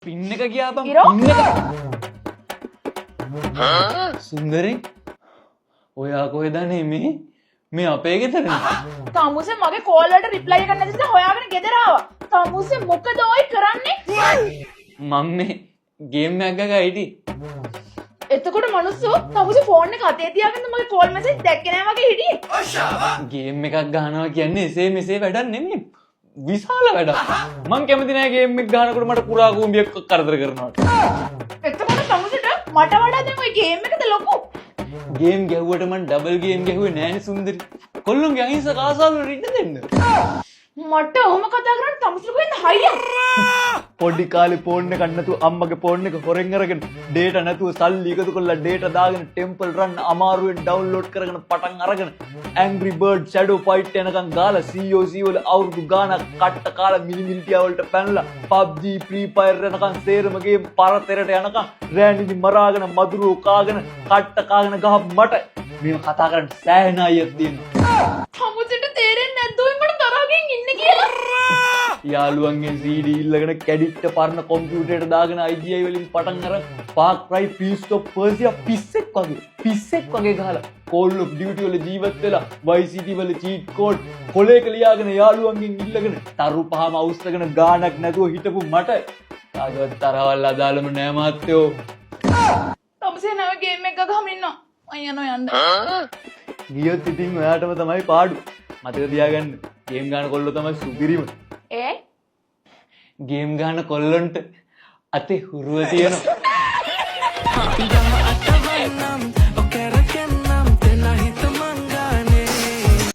පින් එක ගියා බං. ඉරෝ? පින් එක. සුන්දරේ ඔයා කොහෙද නෙමේ? මේ අපේ ගෙදරනේ. තමුසේ මගේ කෝල් වලට රිප්ලයි එකක් නැති නිසා හොයාගෙන ගෙදර ආවා. තමුසේ මොකද ඔය කරන්නේ? මම මේ ගේම් එකක් ගගා හිටියේ. එතකොට මනුස්සෝ තමුසේ ෆෝන් එක අතේ තියාගෙන මගේ කෝල් මැසේජ් දැක්කේ නැහැ වගේ හිටියේ. ගේම් එකක් ගහනවා කියන්නේ එසේ මෙසේ වැඩක් නෙමෙයි. විශාල වැඩක්. මං කැමති නෑ ගේම් එක ගහනකොට මට පුරා කූඹියක් කරදර කරනවට. එතකොට තමුසේට මට වඩා දැන් ওই ගේම් එකද ලොකු. ගේම් ගැහුවට මං ඩබල් ගේම් ගැහුවේ නෑනේ සුන්දරි. කොල්ලොන්ගේ අහිංසක ආසාවල රින්න දෙන්න. මට ඔහොම කතා කරන්න තමුසේට කොහෙන්ද හයිය? පොඩි කාලේ ෆෝන් එකක් නැතුව අම්මගේ ෆෝන් එක හොරෙන් අරගෙන ඩේටා නැතුව සල්ලි එකතු කරලා ඩේටා දාගෙන ටෙම්පල් රන් අමාරුවෙන් ඩවුන්ලෝඩ් කරගෙන පටන් අරගෙන Angry Bird Shadow Fight යනකම් ගාලා COC වල අවුරුදු ගාණක් කට්ට කාලා මිලිමිලිටියා වලට පැනලා PUBG Free Fire යනකම් සේරම ගේම් පරතරට යනකම් රෑනිදි මරාගෙන මදුරුව කාගෙන කට්ට කාගෙන ගහ මට මේව කතා කරන්න සෑහෙන අයියක් තියෙනවා. තමුසේට තේරෙන්නේ නැද්ද ඔය මට තරහකින් ඉන්නේ කියලා? යාළුවන්ගෙන් CD ඉල්ලගෙන කැඩිට්ට පරණ කම්පියුටරේට දාගෙන IGI වලින් පටන් අර Far Cry Prince of Persia පිස්සෙක් වගේ ගහලා Call of Duty වල ජීවත් වෙලා Vice City වල cheat code කොලේක ලියාගෙන යාළුවන්ගෙන් ඉල්ලගෙන තරු පහම අවුස්සගෙන ගාණක් නැතුව හිටපු මට කාගවත් තරවල් අදාළම නෑ මාත්‍යෝ. තමුසේ නව ගේම් එක ගහමින් ඉන්නවා. මම යනවා යන්න. ගියොත් ඉතින් ඔයාටම තමයි පාඩු. මතක තියාගන්න ගේම් ගන්න කොල්ලෝ තමයි සුපිරිම. ඒ ගේම් ගන්න කොල්ලොන්ට අතේ හුරුව තියෙනවා.